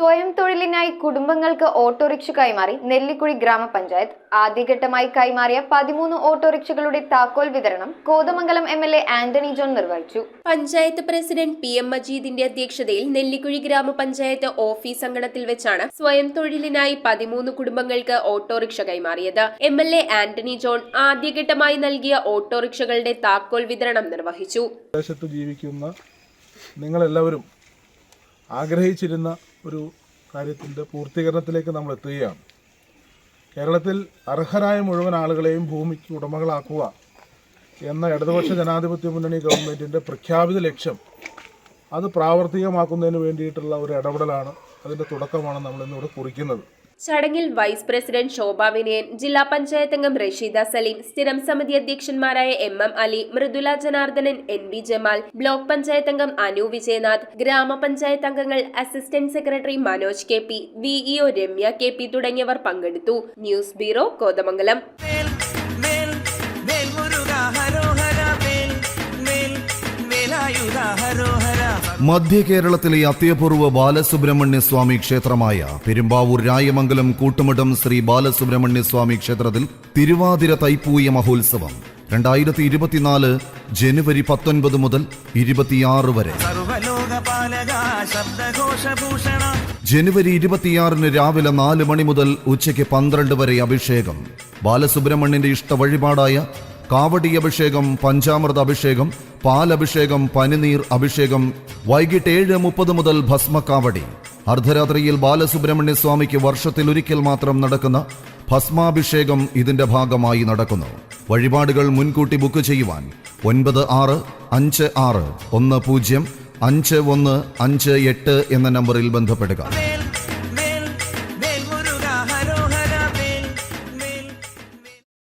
സ്വയം തൊഴിലിനായി കുടുംബങ്ങൾക്ക് ഓട്ടോറിക്ഷ കൈമാറി നെല്ലിക്കുഴി ഗ്രാമപഞ്ചായത്ത്. ആദ്യഘട്ടമായി കൈമാറിയ 13 ഓട്ടോറിക്ഷകളുടെ താക്കോൽ വിതരണം കോതമംഗലം MLA ആന്റണി ജോൺ നിർവഹിച്ചു. പഞ്ചായത്ത് പ്രസിഡന്റ് PM മജീദിന്റെ അധ്യക്ഷതയിൽ നെല്ലിക്കുഴി ഗ്രാമപഞ്ചായത്ത് ഓഫീസ് അങ്കണത്തിൽ വെച്ചാണ് സ്വയം തൊഴിലിനായി 13 കുടുംബങ്ങൾക്ക് ഓട്ടോറിക്ഷ കൈമാറിയത്. MLA ആന്റണി ജോൺ ആദ്യഘട്ടമായി നൽകിയ ഓട്ടോറിക്ഷകളുടെ താക്കോൽ വിതരണം നിർവഹിച്ചു. ജീവിക്കുന്ന നിങ്ങളെല്ലാവരും ആഗ്രഹിച്ചിരുന്ന ഒരു കാര്യത്തിൻ്റെ പൂർത്തീകരണത്തിലേക്ക് നമ്മൾ എത്തുകയാണ്. കേരളത്തിൽ അർഹരായ മുഴുവൻ ആളുകളെയും ഭൂമിക്ക് ഉടമകളാക്കുക എന്ന ഇടതുപക്ഷ ജനാധിപത്യ മുന്നണി ഗവൺമെൻറ്റിൻ്റെ പ്രഖ്യാപിത ലക്ഷ്യം അത് പ്രാവർത്തികമാക്കുന്നതിന് വേണ്ടിയിട്ടുള്ള ഒരു ഇടപെടലാണ്, അതിൻ്റെ തുടക്കമാണ് നമ്മളിന്നിവിടെ കുറിക്കുന്നത്. ചടങ്ങിൽ വൈസ് പ്രസിഡന്റ് ശോഭ വിനയൻ, ജില്ലാ പഞ്ചായത്ത് അംഗം റഷീദ സലീം, സ്ഥിരം സമിതി അധ്യക്ഷന്മാരായ MM Ali, Mridula Janardhanan, NB Jamal, block panchayat അംഗം അനു വിജയനാഥ്, ഗ്രാമപഞ്ചായത്ത് അംഗങ്ങൾ, assistant secretary Manoj KP, VEO Ramya KP തുടങ്ങിയവർ പങ്കെടുത്തു. News bureau, Kothamangalam. മധ്യ കേരളത്തിലെ അത്യപൂർവ ബാലസുബ്രഹ്മണ്യ സ്വാമി ക്ഷേത്രമായ പെരുമ്പാവൂർ രായമംഗലം കൂട്ടുമഠം ശ്രീ ബാലസുബ്രഹ്മണ്യ സ്വാമി ക്ഷേത്രത്തിൽ തിരുവാതിര തൈപ്പൂയ മഹോത്സവം 2024 ജനുവരി 19 മുതൽ 26 വരെ. ജനുവരി 26 രാവിലെ 4 മണി മുതൽ ഉച്ചയ്ക്ക് 12 വരെ അഭിഷേകം. ബാലസുബ്രഹ്മണ്യന്റെ ഇഷ്ട വഴിപാടായ കാവടി അഭിഷേകം, പഞ്ചാമൃത അഭിഷേകം, പാലഭിഷേകം, പനിനീർ അഭിഷേകം. വൈകിട്ട് 7:30 മുതൽ ഭസ്മക്കാവടി. അർദ്ധരാത്രിയിൽ ബാലസുബ്രഹ്മണ്യ സ്വാമിക്ക് വർഷത്തിലൊരിക്കൽ മാത്രം നടക്കുന്ന ഭസ്മാഭിഷേകം ഇതിന്റെ ഭാഗമായി നടക്കുന്നു. വഴിപാടുകൾ മുൻകൂട്ടി ബുക്ക് ചെയ്യുവാൻ 9656105158 എന്ന നമ്പറിൽ ബന്ധപ്പെടുക.